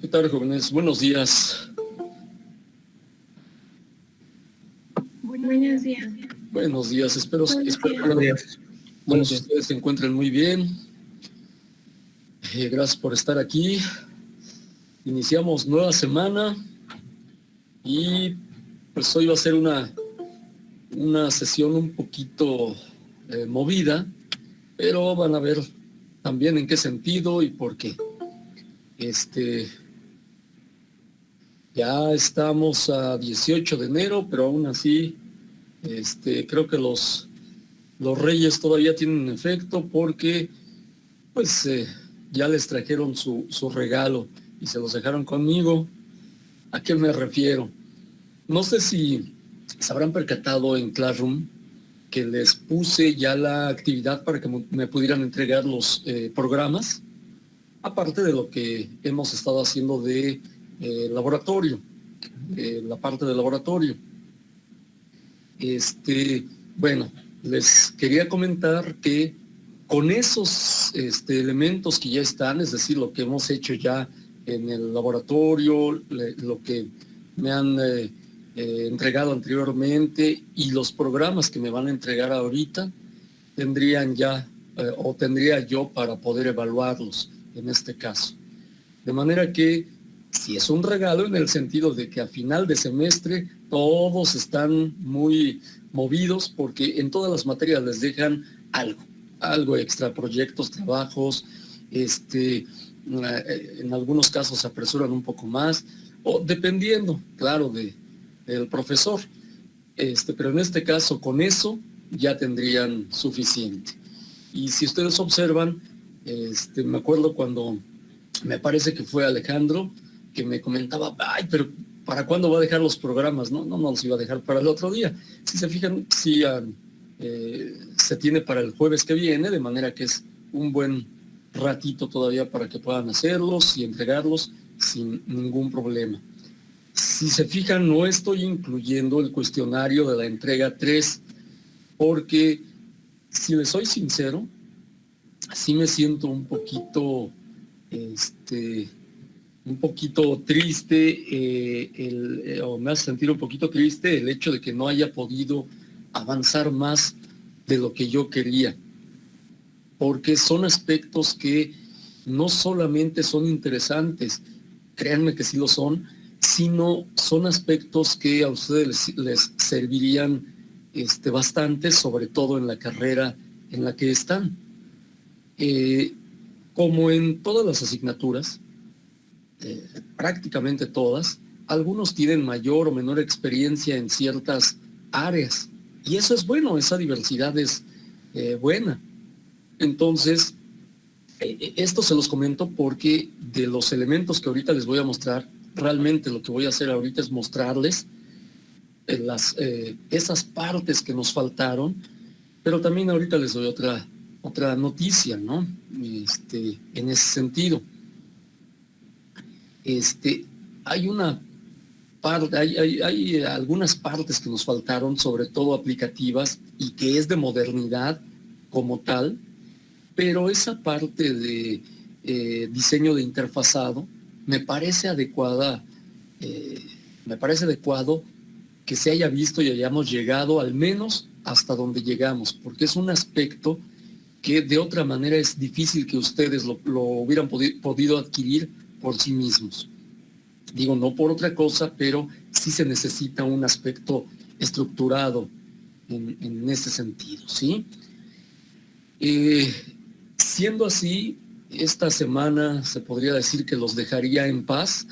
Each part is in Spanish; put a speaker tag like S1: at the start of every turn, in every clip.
S1: ¿Qué tal, jóvenes? Buenos días.
S2: Buenos días.
S1: Buenos días. Espero que
S3: Buenos
S1: todos
S3: días.
S1: ustedes se encuentren muy bien. Gracias por estar aquí. Iniciamos nueva semana y pues hoy va a ser una sesión un poquito movida, pero van a ver también en qué sentido y por qué. Ya estamos a 18 de enero, pero aún así creo que los reyes todavía tienen efecto porque pues ya les trajeron su regalo y se los dejaron conmigo. ¿A qué me refiero? No sé si se habrán percatado en Classroom que les puse ya la actividad para que me pudieran entregar los programas, aparte de lo que hemos estado haciendo de laboratorio, la parte de laboratorio. Bueno, les quería comentar que con esos elementos que ya están, es decir, lo que hemos hecho ya en el laboratorio, lo que me han entregado anteriormente y los programas que me van a entregar ahorita, tendrían ya o tendría yo para poder evaluarlos en este caso. De manera que si es un regalo en el sentido de que a final de semestre todos están muy movidos porque en todas las materias les dejan algo extra, proyectos, trabajos, en algunos casos se apresuran un poco más, o dependiendo, claro, del profesor. Pero en este caso, con eso ya tendrían suficiente. Y si ustedes observan, me acuerdo cuando me parece que fue Alejandro que me comentaba, ay, pero ¿para cuándo va a dejar los programas? No los iba a dejar para el otro día. Si se fijan, sí, se tiene para el jueves que viene, de manera que es un buen ratito todavía para que puedan hacerlos y entregarlos sin ningún problema. Si se fijan, no estoy incluyendo el cuestionario de la entrega 3, porque si les soy sincero, sí me siento un poquito triste, o me hace sentir un poquito triste el hecho de que no haya podido avanzar más de lo que yo quería, porque son aspectos que no solamente son interesantes, créanme que sí lo son, sino son aspectos que a ustedes les servirían bastante, sobre todo en la carrera en la que están. Como en todas las asignaturas, prácticamente todas, algunos tienen mayor o menor experiencia en ciertas áreas. Y eso es bueno, esa diversidad es buena. Entonces, esto se los comento porque de los elementos que ahorita les voy a mostrar, realmente lo que voy a hacer ahorita es mostrarles esas partes que nos faltaron, pero también ahorita les doy otra noticia, ¿no? En ese sentido. Hay una parte, hay algunas partes que nos faltaron, sobre todo aplicativas, y que es de modernidad como tal, pero esa parte de diseño de interfazado me parece adecuado que se haya visto y hayamos llegado al menos hasta donde llegamos, porque es un aspecto que de otra manera es difícil que ustedes lo hubieran podido adquirir por sí mismos. Digo, no por otra cosa, pero sí se necesita un aspecto estructurado en ese sentido, ¿sí? Siendo así, esta semana se podría decir que los dejaría en paz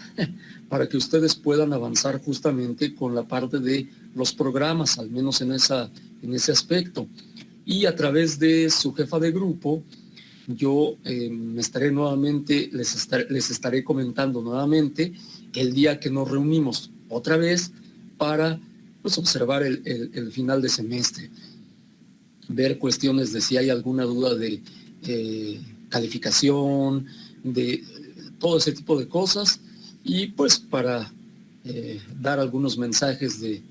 S1: para que ustedes puedan avanzar justamente con la parte de los programas, al menos en ese aspecto. Y a través de su jefa de grupo, yo les estaré comentando nuevamente el día que nos reunimos otra vez para pues, observar el final de semestre, ver cuestiones de si hay alguna duda de calificación, de todo ese tipo de cosas, y pues para dar algunos mensajes de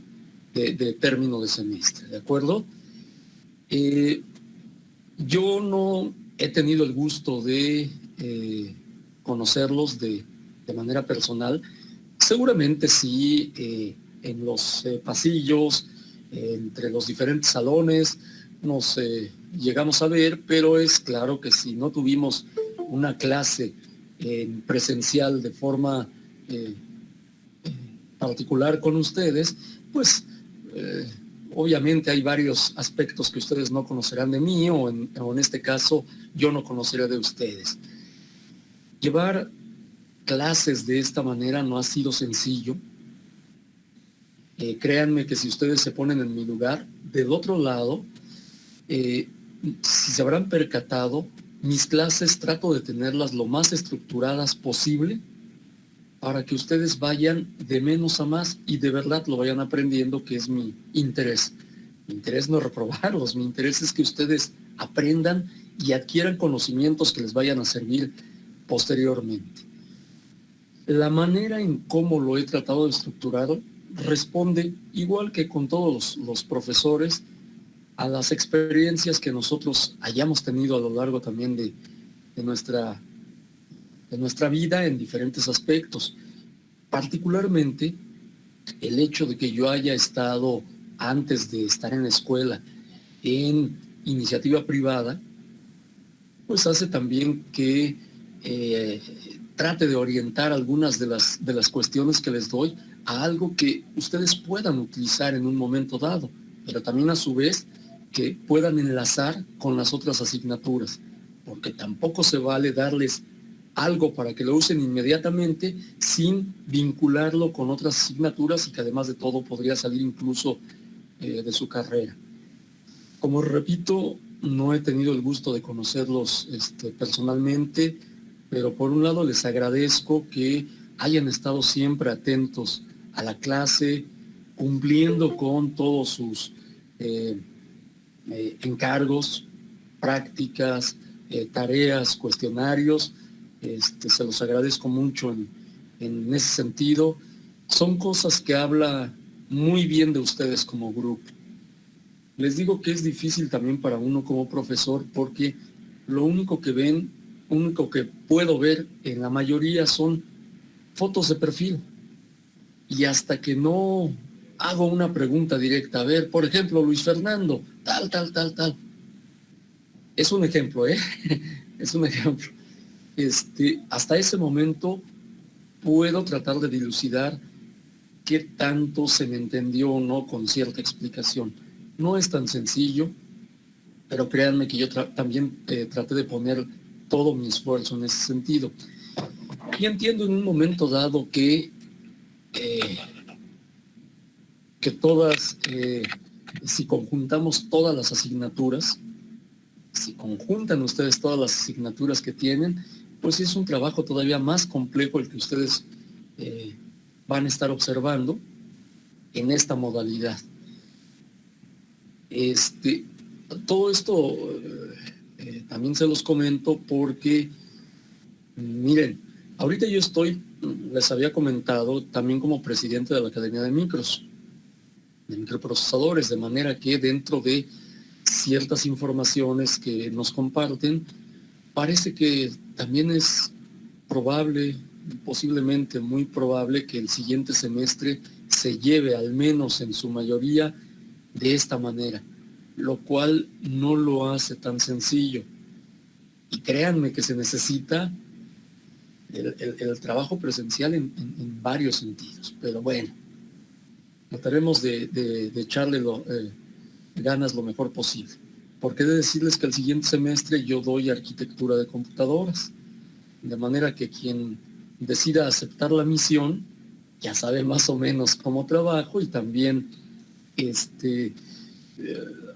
S1: término de semestre, ¿de acuerdo? Yo no he tenido el gusto de conocerlos de manera personal. Seguramente sí, en los pasillos, entre los diferentes salones, nos llegamos a ver, pero es claro que si no tuvimos una clase presencial de forma particular con ustedes, pues obviamente hay varios aspectos que ustedes no conocerán de mí o en este caso yo no conoceré de ustedes. Llevar clases de esta manera no ha sido sencillo. Créanme que si ustedes se ponen en mi lugar, del otro lado, si se habrán percatado, mis clases trato de tenerlas lo más estructuradas posible para que ustedes vayan de menos a más y de verdad lo vayan aprendiendo, que es mi interés. Mi interés no es reprobarlos, mi interés es que ustedes aprendan y adquieran conocimientos que les vayan a servir posteriormente. La manera en cómo lo he tratado de estructurar responde, igual que con todos los profesores, a las experiencias que nosotros hayamos tenido a lo largo también de nuestra vida en diferentes aspectos. Particularmente, el hecho de que yo haya estado, antes de estar en la escuela, en iniciativa privada, pues hace también que trate de orientar algunas de las cuestiones que les doy a algo que ustedes puedan utilizar en un momento dado, pero también a su vez que puedan enlazar con las otras asignaturas, porque tampoco se vale darles algo para que lo usen inmediatamente sin vincularlo con otras asignaturas y que además de todo podría salir incluso de su carrera. Como repito, no he tenido el gusto de conocerlos personalmente, pero por un lado les agradezco que hayan estado siempre atentos a la clase, cumpliendo con todos sus encargos, prácticas, tareas, cuestionarios. Se los agradezco mucho en ese sentido. Son cosas que habla muy bien de ustedes como grupo. Les digo que es difícil también para uno como profesor porque lo único que ven, único que puedo ver en la mayoría son fotos de perfil. Y hasta que no hago una pregunta directa, a ver, por ejemplo, Luis Fernando, tal. Es un ejemplo, ¿eh? Es un ejemplo. Hasta ese momento puedo tratar de dilucidar qué tanto se me entendió o no con cierta explicación. No es tan sencillo, pero créanme que yo también traté de poner todo mi esfuerzo en ese sentido. Y entiendo en un momento dado que todas, si conjuntamos todas las asignaturas, si conjuntan ustedes todas las asignaturas que tienen, pues es un trabajo todavía más complejo el que ustedes van a estar observando en esta modalidad. Todo esto también se los comento porque, miren, ahorita yo estoy, les había comentado, también como presidente de la Academia de Microprocesadores, de manera que dentro de ciertas informaciones que nos comparten, parece que también es probable, posiblemente muy probable, que el siguiente semestre se lleve, al menos en su mayoría, de esta manera, lo cual no lo hace tan sencillo. Y créanme que se necesita el trabajo presencial en varios sentidos. Pero bueno, trataremos de echarle ganas lo mejor posible. Porque he de decirles que el siguiente semestre yo doy arquitectura de computadoras. De manera que quien decida aceptar la misión ya sabe más o menos cómo trabajo y también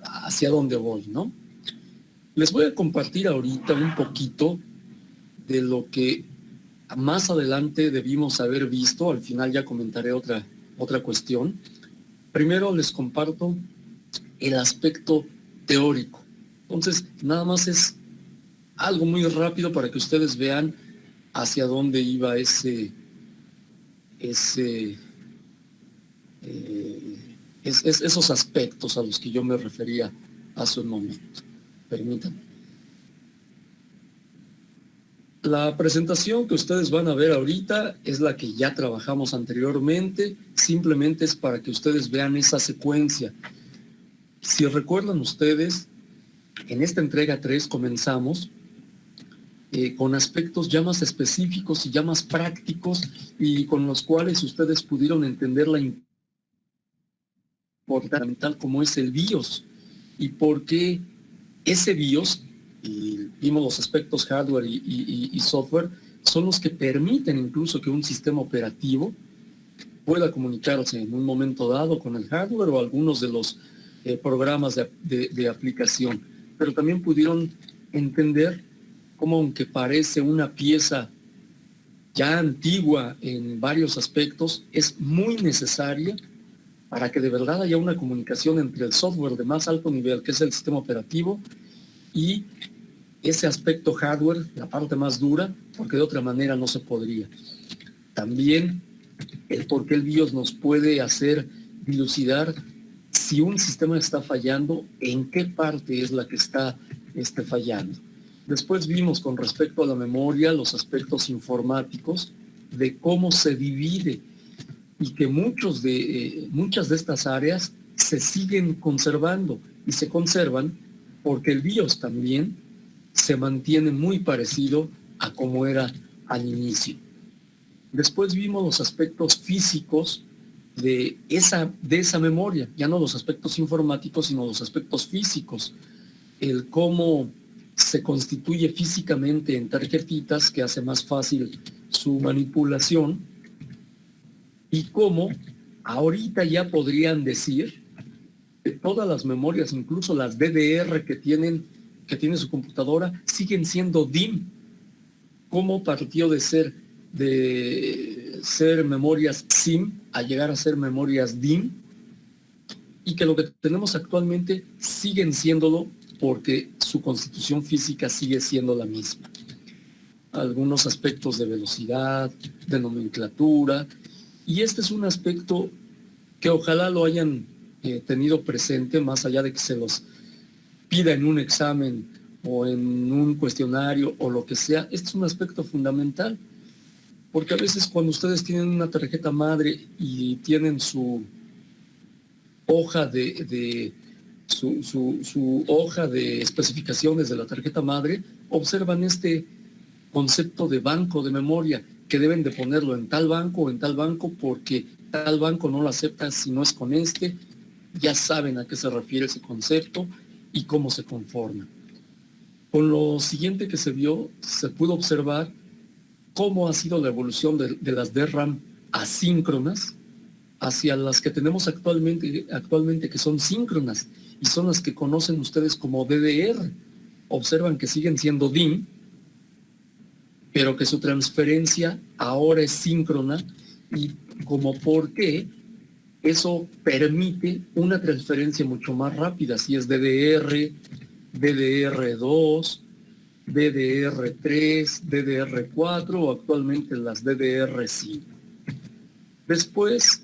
S1: hacia dónde voy, ¿no? Les voy a compartir ahorita un poquito de lo que más adelante debimos haber visto. Al final ya comentaré otra cuestión. Primero les comparto el aspecto teórico. Entonces, nada más es algo muy rápido para que ustedes vean hacia dónde iba esos aspectos a los que yo me refería hace un momento. Permítanme. La presentación que ustedes van a ver ahorita es la que ya trabajamos anteriormente, simplemente es para que ustedes vean esa secuencia. Si recuerdan ustedes, en esta entrega 3 comenzamos con aspectos ya más específicos y ya más prácticos y con los cuales ustedes pudieron entender la importancia como es el BIOS y por qué ese BIOS, y vimos los aspectos hardware y software, son los que permiten incluso que un sistema operativo pueda comunicarse en un momento dado con el hardware o algunos de los programas de aplicación. Pero también pudieron entender cómo, aunque parece una pieza ya antigua en varios aspectos, es muy necesaria para que de verdad haya una comunicación entre el software de más alto nivel, que es el sistema operativo, y ese aspecto hardware, la parte más dura, porque de otra manera no se podría. También el por qué el BIOS nos puede hacer dilucidar si un sistema está fallando, en qué parte es la que está fallando. Después vimos con respecto a la memoria los aspectos informáticos de cómo se divide y que muchas de estas áreas se siguen conservando y se conservan porque el BIOS también se mantiene muy parecido a como era al inicio. Después vimos los aspectos físicos de esa memoria, ya no los aspectos informáticos, sino los aspectos físicos, el cómo se constituye físicamente en tarjetitas, que hace más fácil su manipulación, y cómo ahorita ya podrían decir que todas las memorias, incluso las DDR que tiene su computadora, siguen siendo DIMM. Cómo partió de ser memorias SIM a llegar a ser memorias DIMM, y que lo que tenemos actualmente siguen siéndolo porque su constitución física sigue siendo la misma. Algunos aspectos de velocidad, de nomenclatura, y este es un aspecto que ojalá lo hayan tenido presente, más allá de que se los pida en un examen o en un cuestionario o lo que sea. Este es un aspecto fundamental, porque a veces cuando ustedes tienen una tarjeta madre y tienen su hoja su hoja de especificaciones de la tarjeta madre, observan este concepto de banco de memoria, que deben de ponerlo en tal banco o en tal banco porque tal banco no lo acepta si no es con este. Ya saben a qué se refiere ese concepto y cómo se conforma. Con lo siguiente que se vio, se pudo observar cómo ha sido la evolución de las DRAM asíncronas hacia las que tenemos actualmente que son síncronas y son las que conocen ustedes como DDR. Observan que siguen siendo DIMM, pero que su transferencia ahora es síncrona, y como por qué eso permite una transferencia mucho más rápida, si es DDR, DDR2, DDR3, DDR4 o actualmente las DDR5. Después,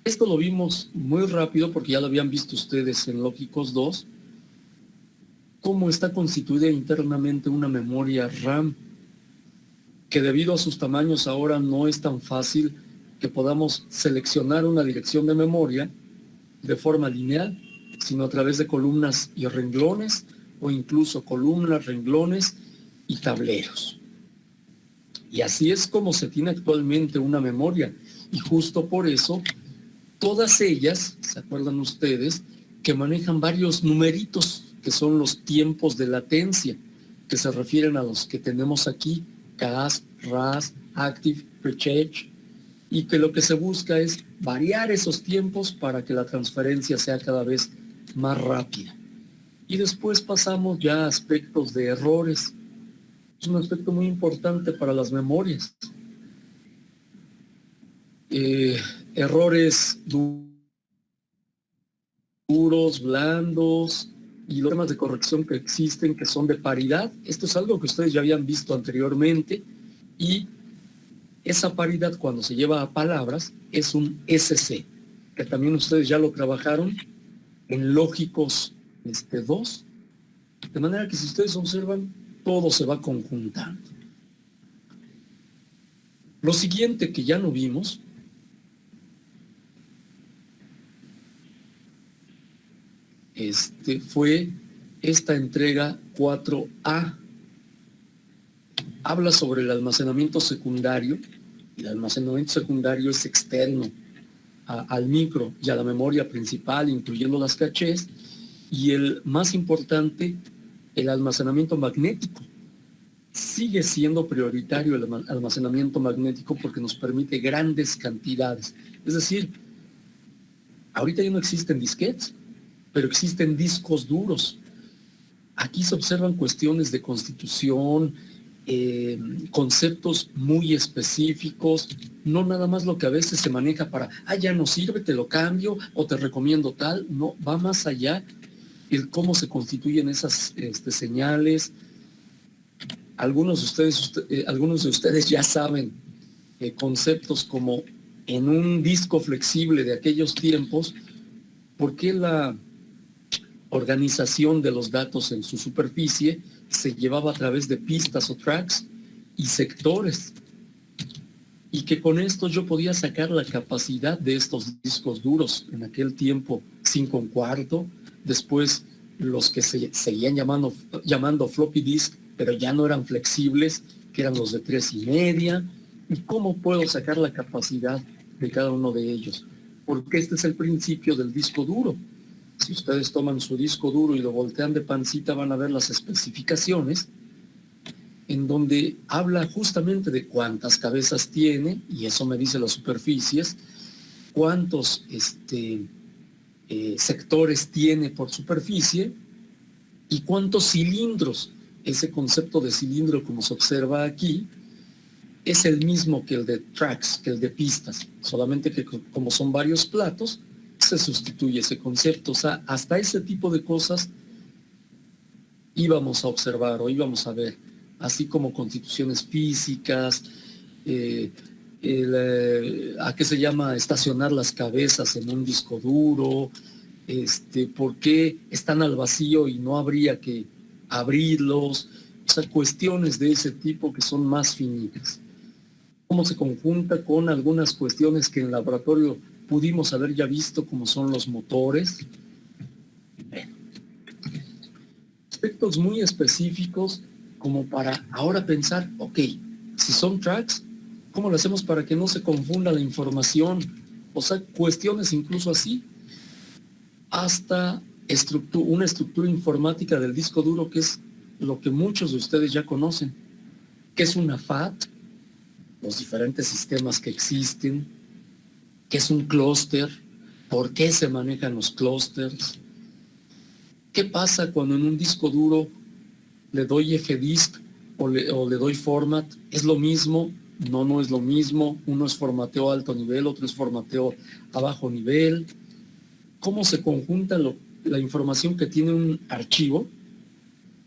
S1: esto lo vimos muy rápido porque ya lo habían visto ustedes en Lógicos 2, cómo está constituida internamente una memoria RAM, que debido a sus tamaños ahora no es tan fácil que podamos seleccionar una dirección de memoria de forma lineal, sino a través de columnas y renglones, o incluso columnas, renglones y tableros. Y así es como se tiene actualmente una memoria, y justo por eso todas ellas, ¿se acuerdan ustedes?, que manejan varios numeritos, que son los tiempos de latencia, que se refieren a los que tenemos aquí, CAS, RAS, Active, Precheck, y que lo que se busca es variar esos tiempos para que la transferencia sea cada vez más rápida. Y después pasamos ya a aspectos de errores. Es un aspecto muy importante para las memorias. Errores duros, blandos, y los temas de corrección que existen, que son de paridad. Esto es algo que ustedes ya habían visto anteriormente, y esa paridad, cuando se lleva a palabras, es un SC, que también ustedes ya lo trabajaron en Lógicos 2, de manera que si ustedes observan, todo se va conjuntando. Lo siguiente que ya no vimos fue esta entrega 4A. Habla sobre el almacenamiento secundario, y el almacenamiento secundario es externo al micro y a la memoria principal, incluyendo las cachés, y el más importante, el almacenamiento magnético. Sigue siendo prioritario el almacenamiento magnético porque nos permite grandes cantidades. Es decir, ahorita ya no existen disquetes, pero existen discos duros. Aquí se observan cuestiones de constitución, conceptos muy específicos, no nada más lo que a veces se maneja para, ya no sirve, te lo cambio o te recomiendo tal. No, va más allá el cómo se constituyen esas señales. Algunos de ustedes ya saben conceptos como en un disco flexible de aquellos tiempos, ¿por qué la organización de los datos en su superficie se llevaba a través de pistas o tracks y sectores? Y que con esto yo podía sacar la capacidad de estos discos duros. En aquel tiempo 5 1/4, después los que se seguían llamando floppy disk, pero ya no eran flexibles, que eran los de 3,5. ¿Y cómo puedo sacar la capacidad de cada uno de ellos? Porque este es el principio del disco duro. Si ustedes toman su disco duro y lo voltean de pancita, van a ver las especificaciones, en donde habla justamente de cuántas cabezas tiene, y eso me dice las superficies, cuántos sectores tiene por superficie y cuántos cilindros. Ese concepto de cilindro, como se observa aquí, es el mismo que el de tracks, que el de pistas, solamente que como son varios platos, se sustituye ese concepto. O sea, hasta ese tipo de cosas íbamos a observar o íbamos a ver, así como constituciones físicas, a qué se llama estacionar las cabezas en un disco duro, por qué están al vacío y no habría que abrirlos, o sea, cuestiones de ese tipo que son más finitas. Cómo se conjunta con algunas cuestiones que en el laboratorio pudimos haber ya visto, como son los motores. Aspectos muy específicos como para ahora pensar, ok, si son tracks, ¿cómo lo hacemos para que no se confunda la información? O sea, cuestiones incluso así, hasta una estructura informática del disco duro, que es lo que muchos de ustedes ya conocen. ¿Qué es una FAT? Los diferentes sistemas que existen. ¿Qué es un clúster? ¿Por qué se manejan los clústeres? ¿Qué pasa cuando en un disco duro le doy FDisk o le doy format? ¿Es lo mismo? No, no es lo mismo. Uno es formateo a alto nivel, otro es formateo a bajo nivel. ¿Cómo se conjunta la información que tiene un archivo,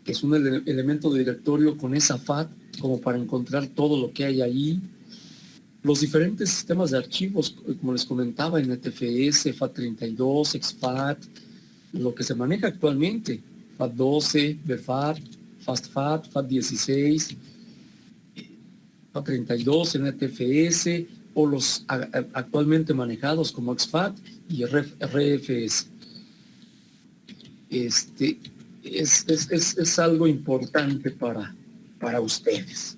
S1: que es un elemento de directorio, con esa FAT, como para encontrar todo lo que hay ahí? Los diferentes sistemas de archivos, como les comentaba, NTFS, FAT32, exFAT, lo que se maneja actualmente, FAT12, BFAT, FastFAT, FAT16, FAT32, NTFS, o los actualmente manejados como exFAT y RFS. Es algo importante para ustedes.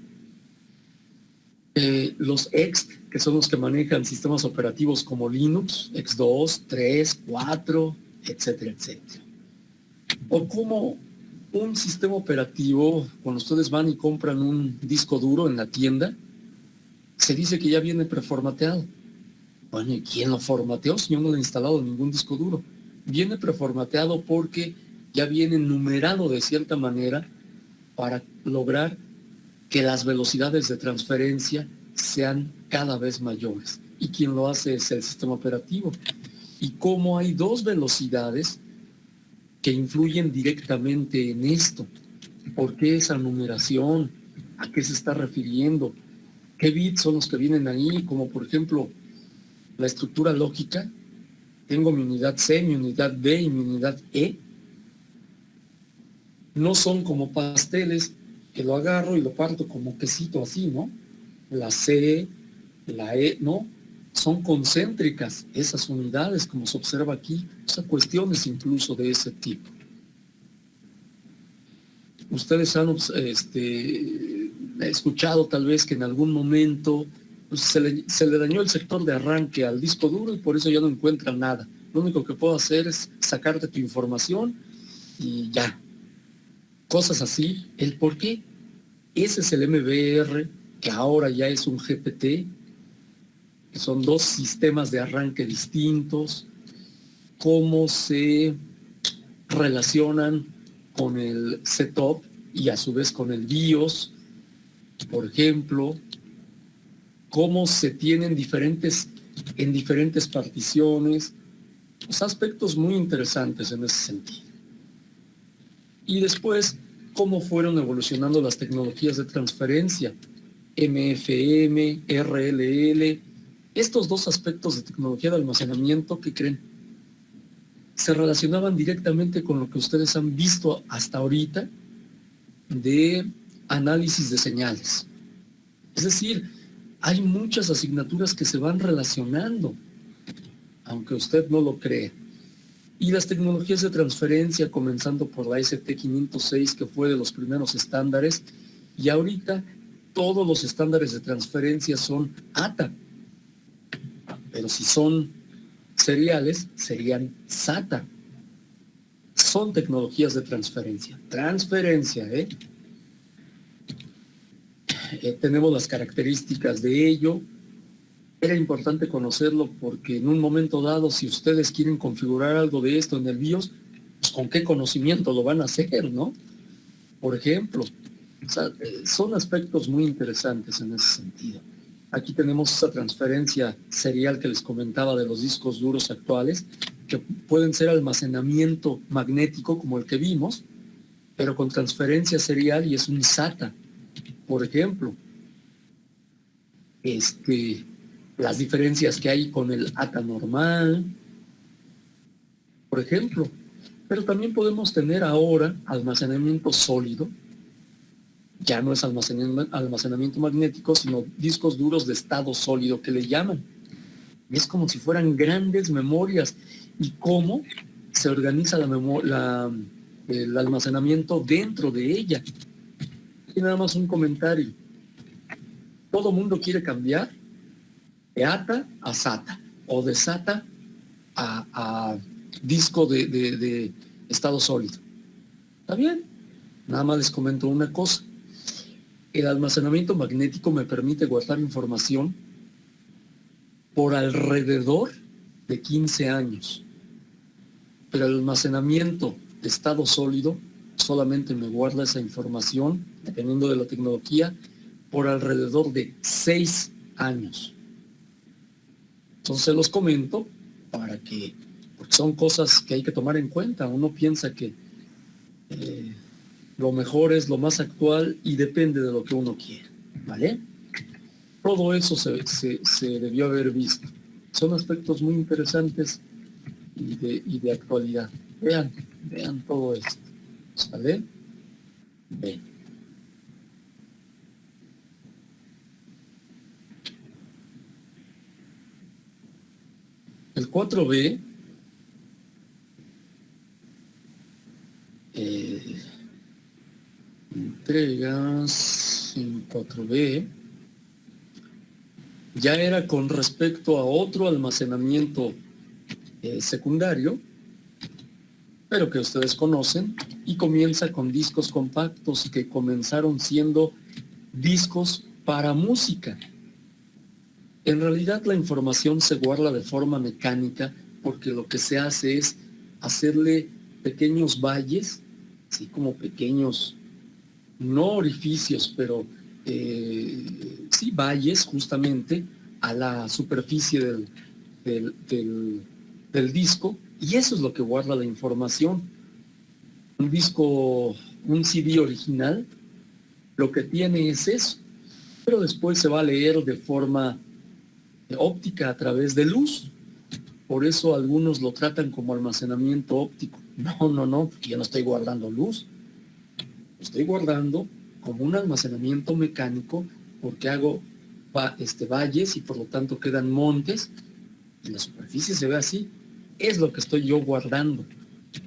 S1: Los EXT, que son los que manejan sistemas operativos como Linux, X2, 3, 4, etcétera, etcétera. O como un sistema operativo, cuando ustedes van y compran un disco duro en la tienda, se dice que ya viene preformateado. Bueno, ¿y quién lo formateó si yo no le he instalado ningún disco duro? Viene preformateado porque ya viene numerado de cierta manera para lograr que las velocidades de transferencia sean cada vez mayores. Y quien lo hace es el sistema operativo. Y como hay dos velocidades que influyen directamente en esto, ¿por qué esa numeración? ¿A qué se está refiriendo? ¿Qué bits son los que vienen ahí? Como por ejemplo, la estructura lógica. Tengo mi unidad C, mi unidad D y mi unidad E. No son como pasteles que lo agarro y lo parto como quesito así, ¿no? La C, No, son concéntricas esas unidades, como se observa aquí, o sea, cuestiones incluso de ese tipo. Ustedes han escuchado tal vez que en algún momento pues, se le dañó el sector de arranque al disco duro y por eso ya no encuentran nada. Lo único que puedo hacer es sacarte tu información y ya. Cosas así. ¿El por qué? Ese es el MBR, que ahora ya es un GPT, que son dos sistemas de arranque distintos, cómo se relacionan con el setup y a su vez con el BIOS, por ejemplo, cómo se tienen en diferentes particiones, pues aspectos muy interesantes en ese sentido. Y después, cómo fueron evolucionando las tecnologías de transferencia, MFM, RLL, estos dos aspectos de tecnología de almacenamiento que creen se relacionaban directamente con lo que ustedes han visto hasta ahorita de análisis de señales. Es decir, hay muchas asignaturas que se van relacionando, aunque usted no lo cree. Y las tecnologías de transferencia, comenzando por la ST506, que fue de los primeros estándares, y ahorita todos los estándares de transferencia son ATA, pero si son seriales, serían SATA. Son tecnologías de transferencia. Tenemos las características de ello. Era importante conocerlo porque en un momento dado, si ustedes quieren configurar algo de esto en el BIOS, pues con qué conocimiento lo van a hacer, ¿no? Por ejemplo, o sea, son aspectos muy interesantes en ese sentido. Aquí tenemos esa transferencia serial que les comentaba de los discos duros actuales, que pueden ser almacenamiento magnético como el que vimos, pero con transferencia serial y es un SATA, por ejemplo. Las diferencias que hay con el ATA normal, por ejemplo. Pero también podemos tener ahora almacenamiento sólido, ya no es almacenamiento magnético, sino discos duros de estado sólido que le llaman. Y es como si fueran grandes memorias. ¿Y cómo se organiza el almacenamiento dentro de ella? Y nada más un comentario. Todo mundo quiere cambiar de ATA a SATA o de SATA a disco de estado sólido. ¿Está bien? Nada más les comento una cosa. El almacenamiento magnético me permite guardar información por alrededor de 15 años. Pero el almacenamiento de estado sólido solamente me guarda esa información, dependiendo de la tecnología, por alrededor de 6 años. Entonces se los comento porque son cosas que hay que tomar en cuenta. Uno piensa que lo mejor es lo más actual y depende de lo que uno quiera, ¿vale? Todo eso se debió haber visto. Son aspectos muy interesantes y de actualidad. Vean todo esto, ¿vale? Bien. El 4B entregas en 4B ya era con respecto a otro almacenamiento secundario, pero que ustedes conocen, y comienza con discos compactos que comenzaron siendo discos para música. En realidad la información se guarda de forma mecánica porque lo que se hace es hacerle pequeños valles, así como pequeños, no orificios, pero sí valles justamente a la superficie del disco, y eso es lo que guarda la información. Un CD original, lo que tiene es eso, pero después se va a leer de forma óptica a través de luz. Por eso algunos lo tratan como almacenamiento óptico. No, porque yo no estoy guardando luz. Estoy guardando como un almacenamiento mecánico porque hago valles y por lo tanto quedan montes, y la superficie se ve así. Es lo que estoy yo guardando,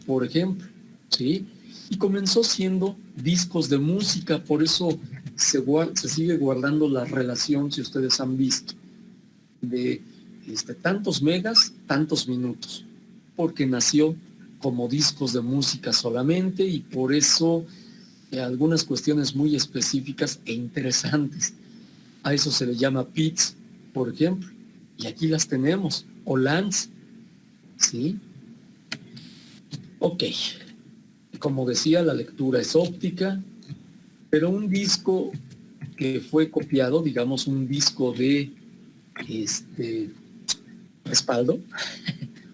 S1: por ejemplo, ¿sí? Y comenzó siendo discos de música, por eso se sigue guardando la relación, si ustedes han visto, de tantos megas, tantos minutos, porque nació como discos de música solamente y por eso algunas cuestiones muy específicas e interesantes. A eso se le llama PITS, por ejemplo, y aquí las tenemos, o LANs, ¿sí? Ok, como decía, la lectura es óptica, pero un disco que fue copiado, digamos un disco de respaldo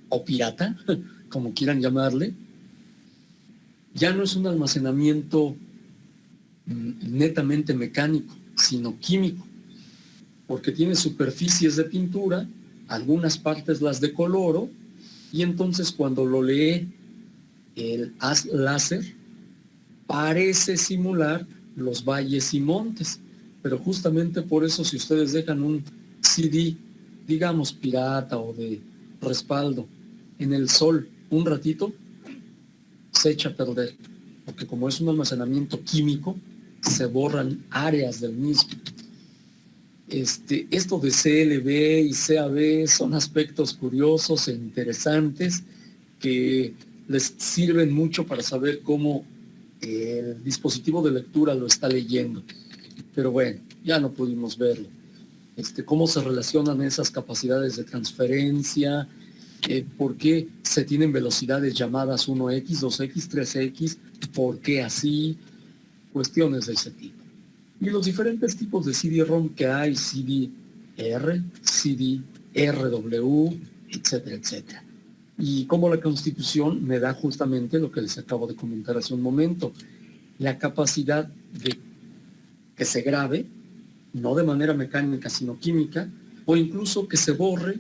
S1: o pirata, como quieran llamarle, ya no es un almacenamiento netamente mecánico, sino químico, porque tiene superficies de pintura, algunas partes las decoloro, y entonces cuando lo lee el haz láser, parece simular los valles y montes, pero justamente por eso si ustedes dejan un CD, digamos pirata o de respaldo, en el sol un ratito, se echa a perder, porque como es un almacenamiento químico, se borran áreas del mismo. Esto de CLB y CAB son aspectos curiosos e interesantes que les sirven mucho para saber cómo el dispositivo de lectura lo está leyendo. Pero bueno, ya no pudimos verlo. Cómo se relacionan esas capacidades de transferencia, por qué se tienen velocidades llamadas 1X, 2X, 3X, por qué así, cuestiones de ese tipo. Y los diferentes tipos de CD-ROM que hay, CD-R, CD-RW, etcétera, etcétera. Y como la Constitución me da justamente lo que les acabo de comentar hace un momento, la capacidad de que se grabe, no de manera mecánica, sino química, o incluso que se borre,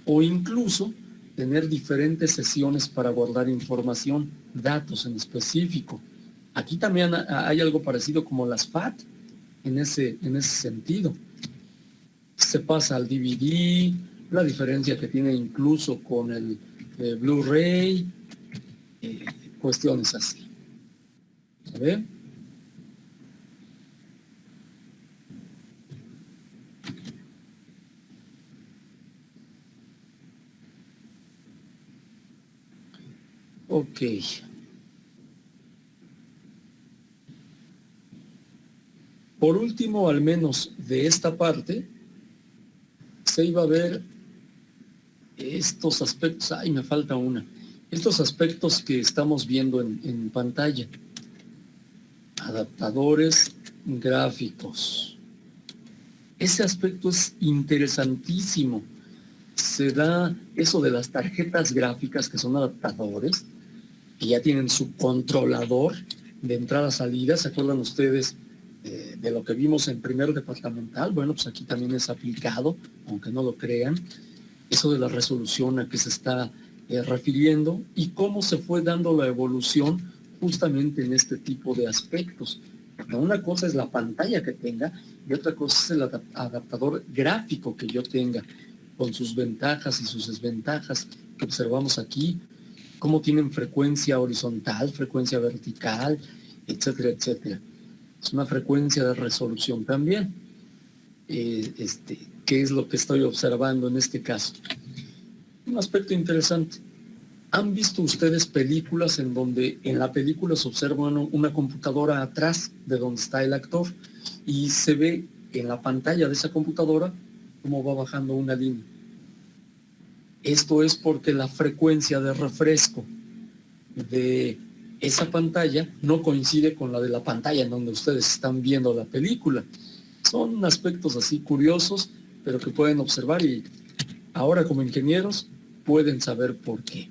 S1: o incluso tener diferentes sesiones para guardar información, datos en específico. Aquí también hay algo parecido como las FAT, en ese sentido. Se pasa al DVD, la diferencia que tiene incluso con el Blu-ray, cuestiones así. ¿Se ve? Ok. Por último, al menos de esta parte, se iba a ver estos aspectos. Ay, me falta una. Estos aspectos que estamos viendo en pantalla. Adaptadores gráficos. Ese aspecto es interesantísimo. Se da eso de las tarjetas gráficas que son adaptadores, que ya tienen su controlador de entrada-salida. ¿Se acuerdan ustedes de lo que vimos en primer departamental? Bueno, pues aquí también es aplicado, aunque no lo crean, eso de la resolución a que se está refiriendo y cómo se fue dando la evolución justamente en este tipo de aspectos. Porque una cosa es la pantalla que tenga y otra cosa es el adaptador gráfico que yo tenga, con sus ventajas y sus desventajas que observamos aquí, cómo tienen frecuencia horizontal, frecuencia vertical, etcétera, etcétera. Es una frecuencia de resolución también. ¿Qué es lo que estoy observando en este caso? Un aspecto interesante. ¿Han visto ustedes películas en donde en la película se observa una computadora atrás de donde está el actor y se ve en la pantalla de esa computadora cómo va bajando una línea? Esto es porque la frecuencia de refresco de esa pantalla no coincide con la de la pantalla en donde ustedes están viendo la película. Son aspectos así curiosos, pero que pueden observar y ahora como ingenieros pueden saber por qué.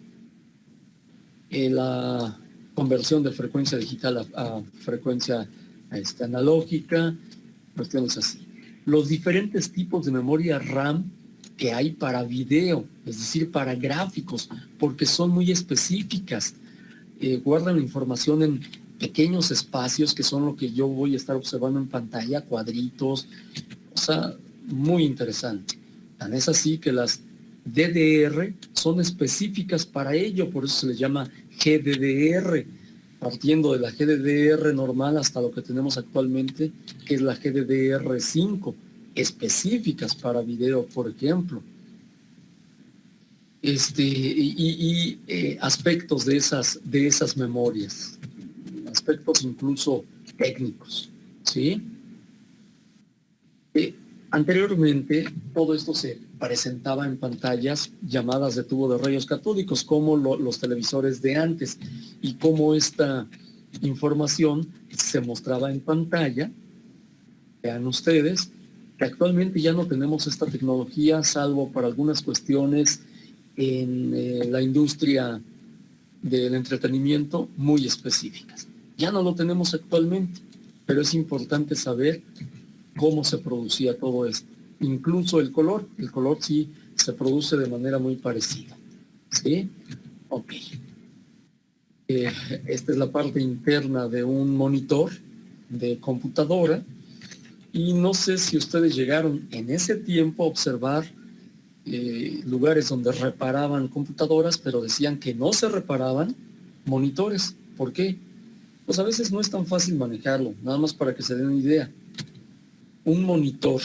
S1: La conversión de frecuencia digital a frecuencia analógica, cuestiones así. Los diferentes tipos de memoria RAM que hay para video, es decir, para gráficos, porque son muy específicas. Guardan información en pequeños espacios que son lo que yo voy a estar observando en pantalla, cuadritos, o sea, muy interesante. Tan es así que las DDR son específicas para ello, por eso se les llama GDDR, partiendo de la GDDR normal hasta lo que tenemos actualmente, que es la GDDR5, específicas para video, por ejemplo. Aspectos de esas memorias, aspectos incluso técnicos, ¿sí? Anteriormente, todo esto se presentaba en pantallas llamadas de tubo de rayos catódicos, como los televisores de antes, y como esta información se mostraba en pantalla. Vean ustedes que actualmente ya no tenemos esta tecnología, salvo para algunas cuestiones en la industria del entretenimiento muy específicas. Ya no lo tenemos actualmente, pero es importante saber cómo se producía todo esto. Incluso el color sí se produce de manera muy parecida. ¿Sí? Ok. Esta es la parte interna de un monitor de computadora, y no sé si ustedes llegaron en ese tiempo a observar lugares donde reparaban computadoras, pero decían que no se reparaban monitores. ¿Por qué? Pues a veces no es tan fácil manejarlo, nada más para que se den una idea. Un monitor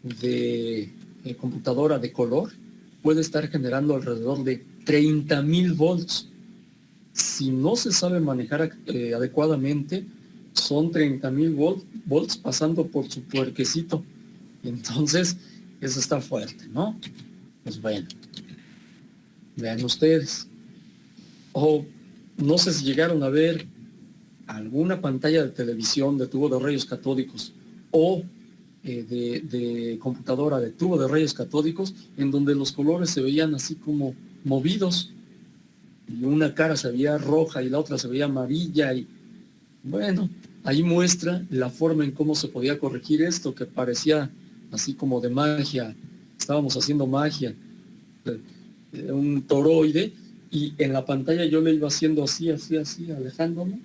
S1: de computadora de color puede estar generando alrededor de 30,000 volts. Si no se sabe manejar adecuadamente, son 30,000 volts pasando por su puerquecito. Entonces, eso está fuerte, ¿no? Pues bueno, vean ustedes. O no sé si llegaron a ver alguna pantalla de televisión de tubo de rayos catódicos o de computadora de tubo de rayos catódicos, en donde los colores se veían así como movidos, y una cara se veía roja y la otra se veía amarilla, y bueno, ahí muestra la forma en cómo se podía corregir esto, que parecía así como de magia. Estábamos haciendo magia, un toroide, y en la pantalla yo le iba haciendo así, alejándome.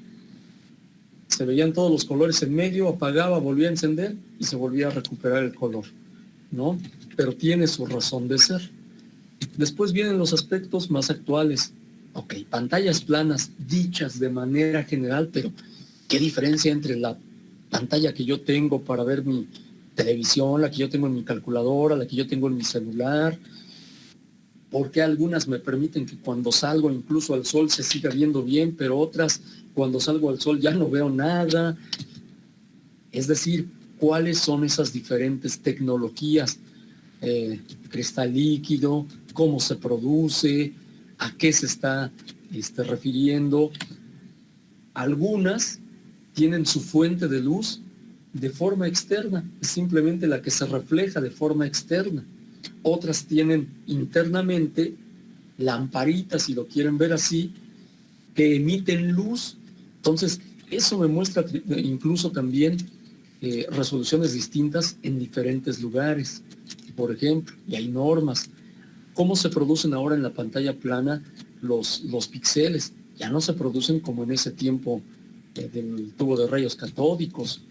S1: Se veían todos los colores en medio, apagaba, volvía a encender y se volvía a recuperar el color, ¿no? Pero tiene su razón de ser. Después vienen los aspectos más actuales. Ok, pantallas planas dichas de manera general, pero ¿qué diferencia entre la pantalla que yo tengo para ver mi televisión, la que yo tengo en mi calculadora, la que yo tengo en mi celular? ¿Por qué algunas me permiten que cuando salgo incluso al sol se siga viendo bien, pero otras cuando salgo al sol ya no veo nada? Es decir, ¿cuáles son esas diferentes tecnologías? Cristal líquido, cómo se produce, a qué se está refiriendo. Algunas tienen su fuente de luz de forma externa, es simplemente la que se refleja de forma externa. Otras tienen internamente lamparitas, si lo quieren ver así, que emiten luz. Entonces, eso me muestra incluso también resoluciones distintas en diferentes lugares, por ejemplo, y hay normas. ¿Cómo se producen ahora en la pantalla plana los píxeles? Ya no se producen como en ese tiempo del tubo de rayos catódicos.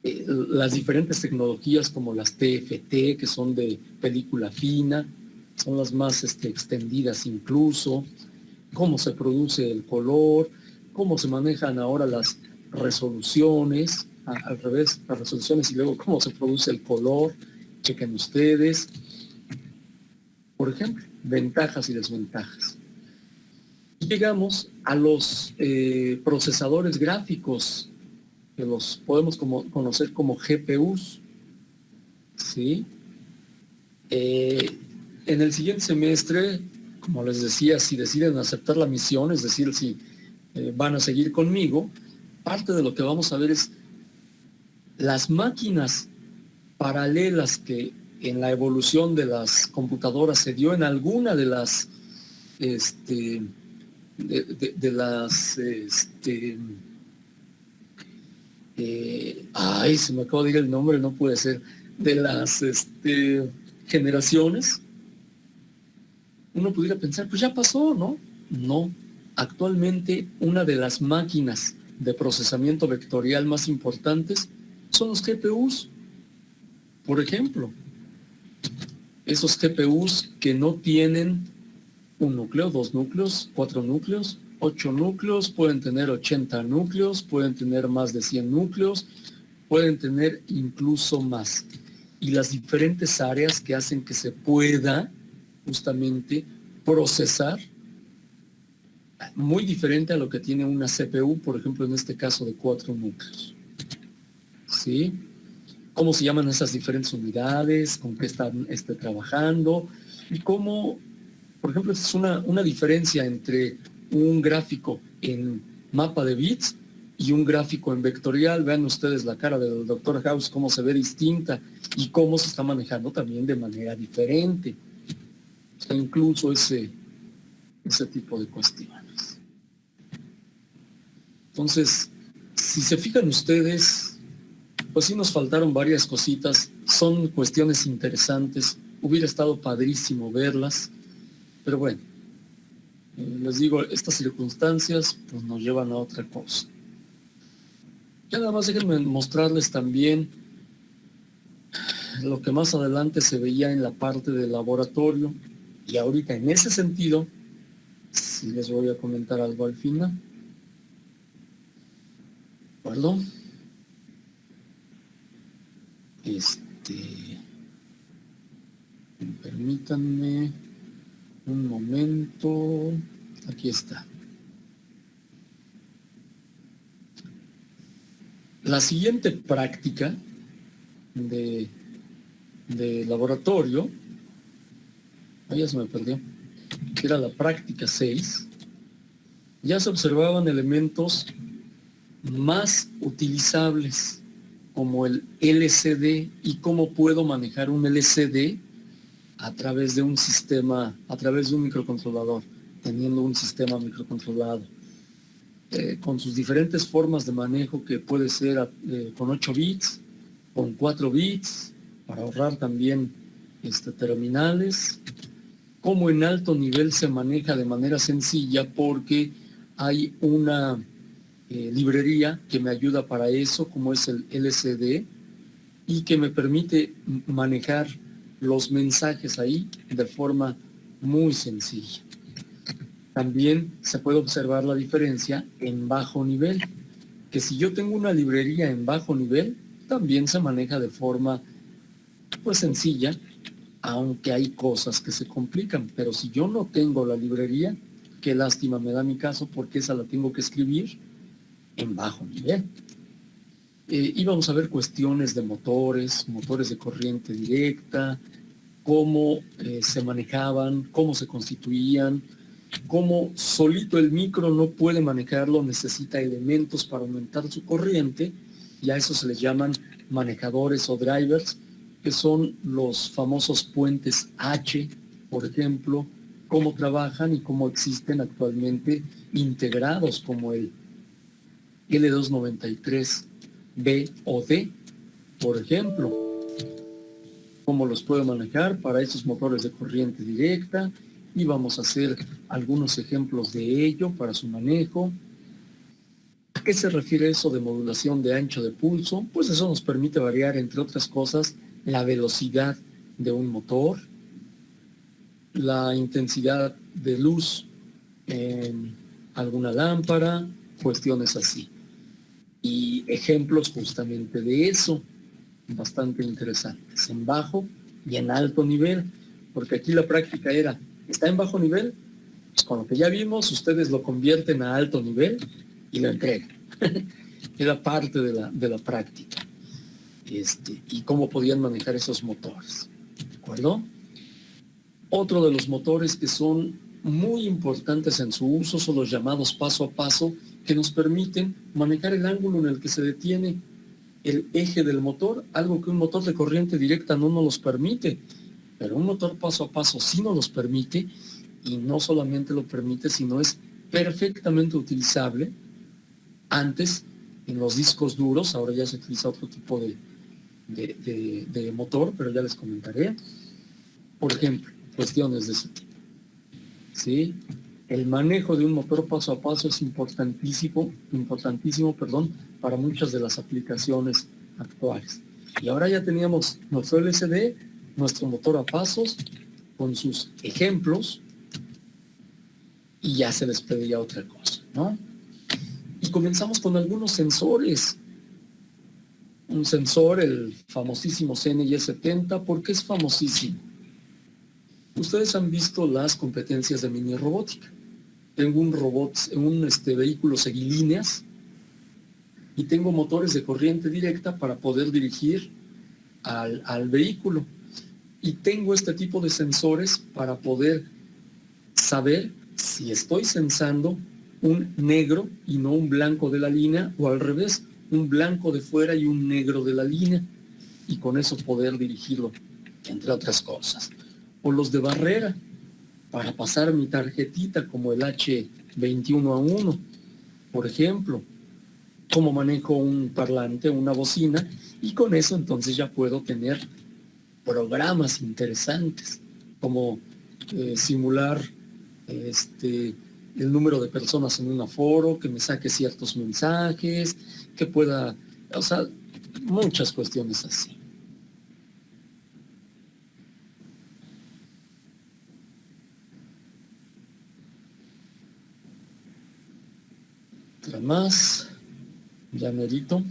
S1: Las diferentes tecnologías como las TFT, que son de película fina, son las más extendidas incluso. Cómo se produce el color, cómo se manejan ahora las resoluciones, al revés, las resoluciones, y luego cómo se produce el color. Chequen ustedes. Por ejemplo, ventajas y desventajas. Llegamos a los procesadores gráficos, que los podemos conocer como GPUs, ¿sí? En el siguiente semestre, como les decía, si deciden aceptar la misión, es decir, si van a seguir conmigo, parte de lo que vamos a ver es las máquinas paralelas que en la evolución de las computadoras se dio en alguna de las se me acaba de ir el nombre, no puede ser, de las generaciones. Uno pudiera pensar, pues ya pasó, ¿no? No. Actualmente, una de las máquinas de procesamiento vectorial más importantes son los GPUs. Por ejemplo, esos GPUs que no tienen un núcleo, 2 núcleos, 4 núcleos, 8 núcleos, pueden tener 80 núcleos, pueden tener más de 100 núcleos, pueden tener incluso más. Y las diferentes áreas que hacen que se pueda justamente procesar, muy diferente a lo que tiene una CPU, por ejemplo, en este caso de 4 núcleos. ¿Sí? ¿Cómo se llaman esas diferentes unidades? ¿Con qué están trabajando? Y cómo, por ejemplo, es una diferencia entre un gráfico en mapa de bits y un gráfico en vectorial. Vean ustedes la cara del Dr. House, cómo se ve distinta y cómo se está manejando también de manera diferente. O sea, incluso ese tipo de cuestiones. Entonces, si se fijan ustedes, pues sí nos faltaron varias cositas. Son cuestiones interesantes. Hubiera estado padrísimo verlas. Pero bueno, les digo, estas circunstancias pues nos llevan a otra cosa. Ya nada más déjenme mostrarles también lo que más adelante se veía en la parte del laboratorio. Y ahorita en ese sentido, sí les voy a comentar algo al final. ¿De acuerdo? Permítanme un momento. Aquí está. La siguiente práctica de laboratorio, ya se me perdió, era la práctica 6, ya se observaban elementos más utilizables como el LCD y cómo puedo manejar un LCD a través de un sistema, a través de un microcontrolador, teniendo un sistema microcontrolado, con sus diferentes formas de manejo, que puede ser con 8 bits, con 4 bits, para ahorrar también terminales. Cómo en alto nivel se maneja de manera sencilla, porque hay una librería que me ayuda para eso, como es el LCD, y que me permite manejar los mensajes ahí de forma muy sencilla. También se puede observar la diferencia en bajo nivel, que si yo tengo una librería en bajo nivel, también se maneja de forma pues sencilla, aunque hay cosas que se complican. Pero si yo no tengo la librería, qué lástima me da mi caso, porque esa la tengo que escribir en bajo nivel. Íbamos a ver cuestiones de motores de corriente directa, cómo se manejaban, cómo se constituían, cómo solito el micro no puede manejarlo, necesita elementos para aumentar su corriente, y a eso se les llaman manejadores o drivers, que son los famosos puentes H, por ejemplo, cómo trabajan y cómo existen actualmente integrados, como el L293B o D, por ejemplo. Cómo los puedo manejar para esos motores de corriente directa, y vamos a hacer algunos ejemplos de ello para su manejo. ¿A qué se refiere eso de modulación de ancho de pulso? Pues eso nos permite variar, entre otras cosas, la velocidad de un motor, la intensidad de luz en alguna lámpara, cuestiones así. Y ejemplos justamente de eso, bastante interesantes, en bajo y en alto nivel, porque aquí la práctica está en bajo nivel, pues con lo que ya vimos, ustedes lo convierten a alto nivel y lo entregan. Era parte de la práctica. Y cómo podían manejar esos motores. ¿De acuerdo? Otro de los motores que son muy importantes en su uso son los llamados paso a paso, que nos permiten manejar el ángulo en el que se detiene el eje del motor, algo que un motor de corriente directa no nos los permite, pero un motor paso a paso sí nos los permite, y no solamente lo permite, sino es perfectamente utilizable. Antes, en los discos duros, ahora ya se utiliza otro tipo de motor, pero ya les comentaré. Por ejemplo, cuestiones de ese tipo, ¿sí? El manejo de un motor paso a paso es importantísimo, para muchas de las aplicaciones actuales. Y ahora ya teníamos nuestro LCD, nuestro motor a pasos, con sus ejemplos, y ya se les pedía otra cosa, ¿no? Y comenzamos con algunos sensores. Un sensor, el famosísimo CNI-70. ¿Por qué es famosísimo? Ustedes han visto las competencias de mini robótica. Tengo un robot, un vehículo seguilíneas, y tengo motores de corriente directa para poder dirigir al vehículo. Y tengo este tipo de sensores para poder saber si estoy sensando un negro y no un blanco de la línea, o al revés, un blanco de fuera y un negro de la línea, y con eso poder dirigirlo, entre otras cosas. O los de barrera, para pasar mi tarjetita como el H21A1, por ejemplo. Cómo manejo un parlante, una bocina, y con eso entonces ya puedo tener programas interesantes, como simular el número de personas en un aforo, que me saque ciertos mensajes, que pueda, o sea, muchas cuestiones así. Otra más. Ya merito,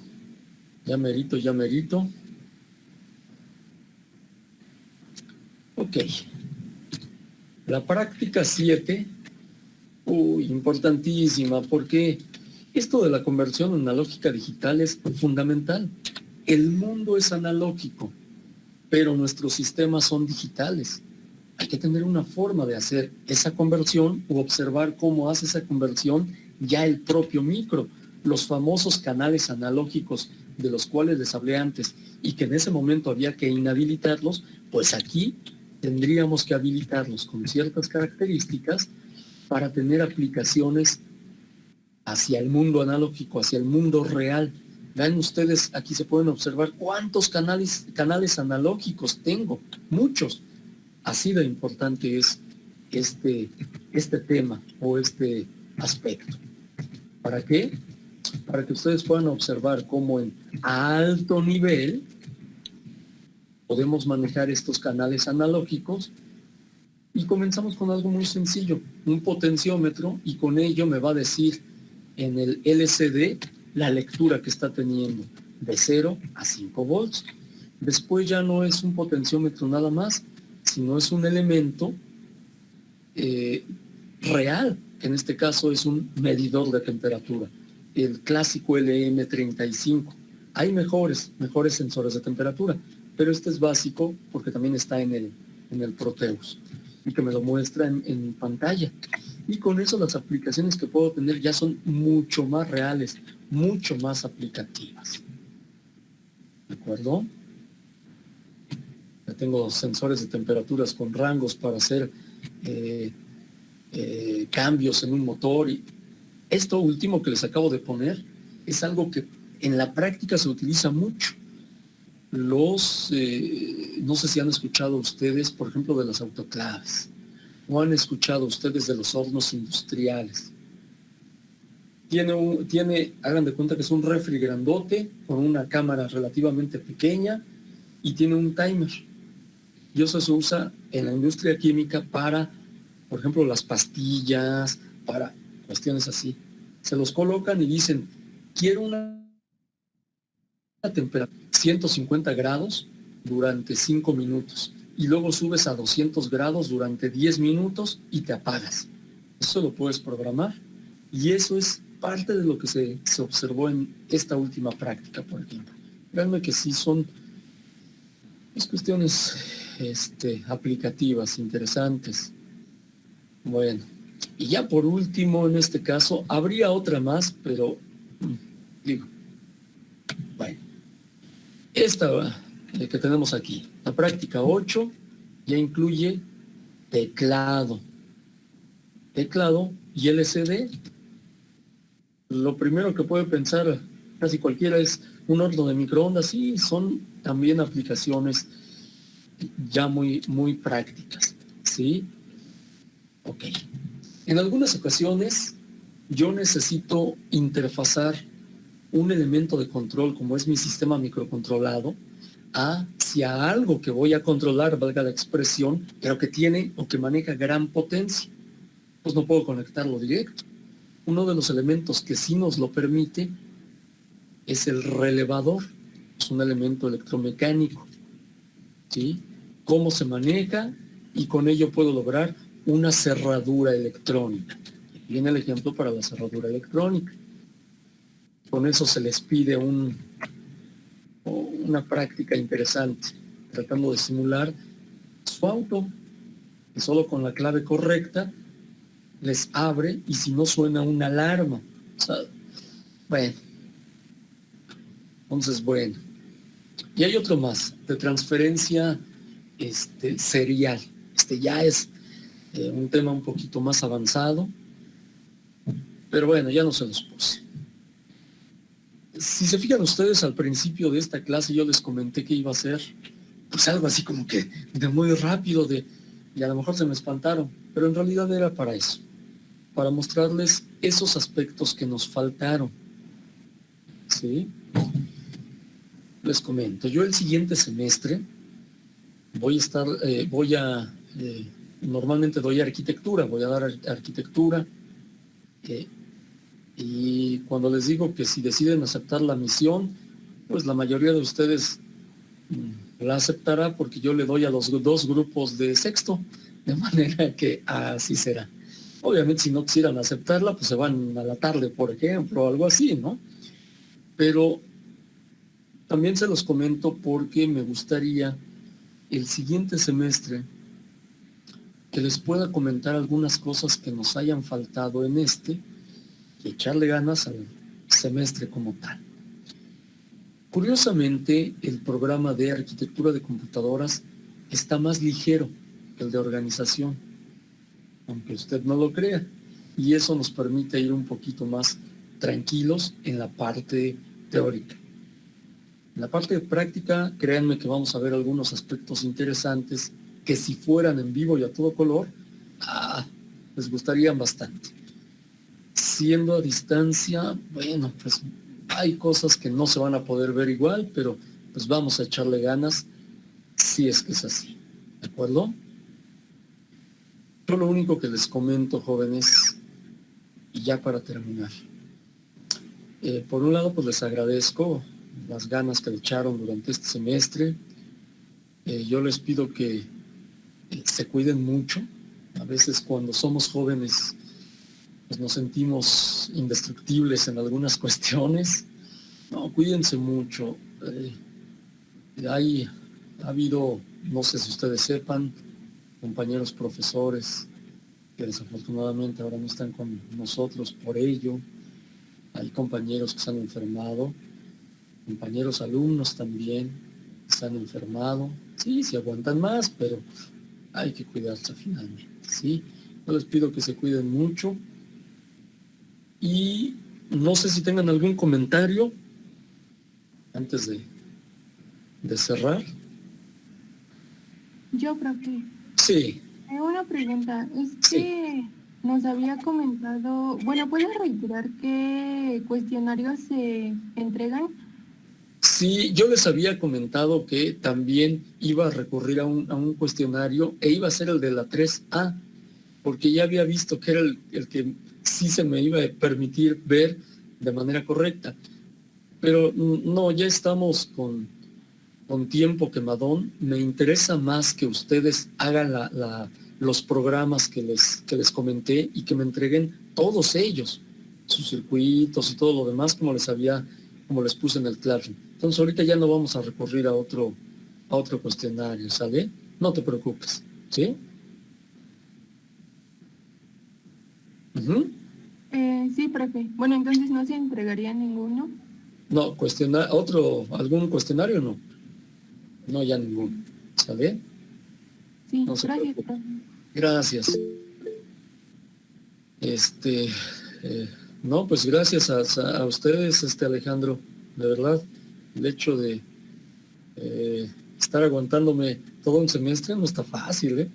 S1: ya merito, ya merito. Ok. La práctica 7, importantísima, porque esto de la conversión analógica digital es fundamental. El mundo es analógico, pero nuestros sistemas son digitales. Hay que tener una forma de hacer esa conversión o observar cómo hace esa conversión ya el propio micro. Los famosos canales analógicos de los cuales les hablé antes y que en ese momento había que inhabilitarlos, pues aquí tendríamos que habilitarlos con ciertas características para tener aplicaciones hacia el mundo analógico, hacia el mundo real. Vean ustedes, aquí se pueden observar cuántos canales analógicos tengo, muchos. Así de importante es este tema o este aspecto. ¿Para qué? Para que ustedes puedan observar cómo en alto nivel podemos manejar estos canales analógicos. Y comenzamos con algo muy sencillo, un potenciómetro, y con ello me va a decir en el LCD la lectura que está teniendo de 0 a 5 volts. Después ya no es un potenciómetro nada más, sino es un elemento real, que en este caso es un medidor de temperatura, el clásico LM35. Hay mejores sensores de temperatura, pero este es básico porque también está en el Proteus y que me lo muestra en pantalla. Y con eso las aplicaciones que puedo tener ya son mucho más reales, mucho más aplicativas. ¿De acuerdo? Ya tengo sensores de temperaturas con rangos para hacer cambios en un motor. Y esto último que les acabo de poner es algo que en la práctica se utiliza mucho. No sé si han escuchado ustedes, por ejemplo, de las autoclaves, o han escuchado ustedes de los hornos industriales. Hagan de cuenta que es un refri grandote con una cámara relativamente pequeña y tiene un timer. Y eso se usa en la industria química para, por ejemplo, las pastillas, para cuestiones así. Se los colocan y dicen, quiero una temperatura 150 grados durante 5 minutos y luego subes a 200 grados durante 10 minutos y te apagas. Eso lo puedes programar y eso es parte de lo que se observó en esta última práctica, por ejemplo. Créanme que sí son cuestiones aplicativas, interesantes. Bueno, y ya por último, en este caso, habría otra más, pero digo, bueno, esta que tenemos aquí, la práctica 8, ya incluye teclado y LCD. Lo primero que puede pensar casi cualquiera es un horno de microondas. Sí, son también aplicaciones ya muy, muy prácticas, ¿sí? Ok. En algunas ocasiones yo necesito interfazar un elemento de control como es mi sistema microcontrolado hacia algo que voy a controlar, valga la expresión, pero que tiene o que maneja gran potencia. Pues no puedo conectarlo directo. Uno de los elementos que sí nos lo permite es el relevador. Es un elemento electromecánico, ¿sí? Cómo se maneja, y con ello puedo lograr una cerradura electrónica. Viene el ejemplo para la cerradura electrónica. Con eso se les pide una práctica interesante, tratando de simular su auto, que solo con la clave correcta les abre, y si no suena una alarma. O sea, bueno. Entonces, bueno. Y hay otro más, de transferencia serial. Ya es un tema un poquito más avanzado, pero bueno, ya no se los puse. Si se fijan ustedes, al principio de esta clase yo les comenté que iba a ser pues algo así como que de muy rápido, y a lo mejor se me espantaron, pero en realidad era para eso, para mostrarles esos aspectos que nos faltaron. ¿Sí? Les comento, yo el siguiente semestre normalmente doy arquitectura, voy a dar arquitectura, y cuando les digo que si deciden aceptar la misión, pues la mayoría de ustedes la aceptará, porque yo le doy a los dos grupos de sexto, de manera que así será. Obviamente, si no quisieran aceptarla, pues se van a la tarde, por ejemplo, o algo así, ¿no? Pero también se los comento porque me gustaría el siguiente semestre que les pueda comentar algunas cosas que nos hayan faltado en y echarle ganas al semestre como tal. Curiosamente, el programa de arquitectura de computadoras está más ligero que el de organización, aunque usted no lo crea, y eso nos permite ir un poquito más tranquilos en la parte teórica. En la parte de práctica, créanme que vamos a ver algunos aspectos interesantes que si fueran en vivo y a todo color, les gustarían bastante. Siendo a distancia, bueno, pues hay cosas que no se van a poder ver igual, pero pues vamos a echarle ganas si es que es así. ¿De acuerdo? Yo lo único que les comento, jóvenes, y ya para terminar. Por un lado, pues les agradezco las ganas que le echaron durante este semestre. Yo les pido que se cuiden mucho. A veces cuando somos jóvenes pues nos sentimos indestructibles en algunas cuestiones. No, cuídense mucho. Ha habido, no sé si ustedes sepan, compañeros profesores que desafortunadamente ahora no están con nosotros por ello. Hay compañeros que se han enfermado, compañeros alumnos también que se han enfermado. Sí, se aguantan más, pero hay que cuidarse finalmente, ¿sí? Yo les pido que se cuiden mucho. Y no sé si tengan algún comentario antes de cerrar.
S2: Yo, profe.
S1: Sí.
S2: Una pregunta. Es
S1: Sí.
S2: que nos había comentado, bueno, ¿puedes reiterar qué cuestionarios se entregan?
S1: Sí, yo les había comentado que también iba a recurrir a un cuestionario, e iba a ser el de la 3A, porque ya había visto que era el que sí se me iba a permitir ver de manera correcta. Pero no, ya estamos con tiempo quemadón. Me interesa más que ustedes hagan los programas que les comenté y que me entreguen todos ellos, sus circuitos y todo lo demás, como les puse en el Classroom. Entonces ahorita ya no vamos a recurrir a otro cuestionario, ¿sale? No te preocupes, ¿sí?
S2: Sí, profe. Bueno, entonces no se entregaría ninguno.
S1: No, ¿algún cuestionario? No. No, ya ninguno, ¿sale?
S2: Sí,
S1: No se
S2: gracias,
S1: preocupe.
S2: profe.
S1: Gracias. No, pues gracias a ustedes, Alejandro, de verdad, el hecho de estar aguantándome todo un semestre no está fácil, ¿eh?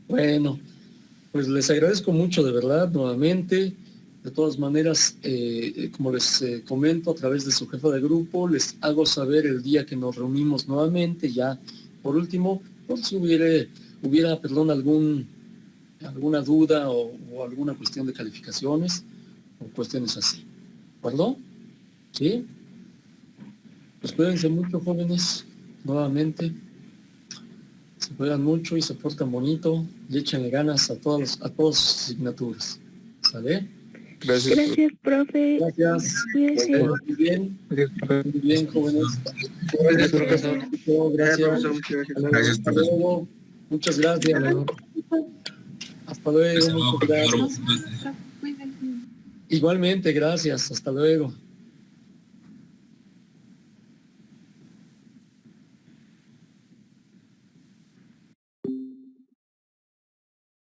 S1: Bueno, pues les agradezco mucho, de verdad, nuevamente. De todas maneras, como les comento, a través de su jefa de grupo, les hago saber el día que nos reunimos nuevamente. Ya, por último, por si hubiera alguna duda o alguna cuestión de calificaciones o cuestiones así. ¿De acuerdo? ¿Sí? Pues cuídense mucho, jóvenes, nuevamente. Se cuidan mucho y se portan bonito y échenle ganas a todas sus asignaturas. ¿Sale?
S3: Gracias.
S4: Gracias, profe.
S1: Gracias.
S4: Cuídense.
S1: Muy bien. Muy bien, jóvenes.
S3: Gracias, profesor.
S1: Gracias.
S3: Gracias,
S1: Hasta luego. Muchas gracias. Hasta luego. Muchas gracias.
S2: Cuídense.
S1: Igualmente, gracias. Hasta luego.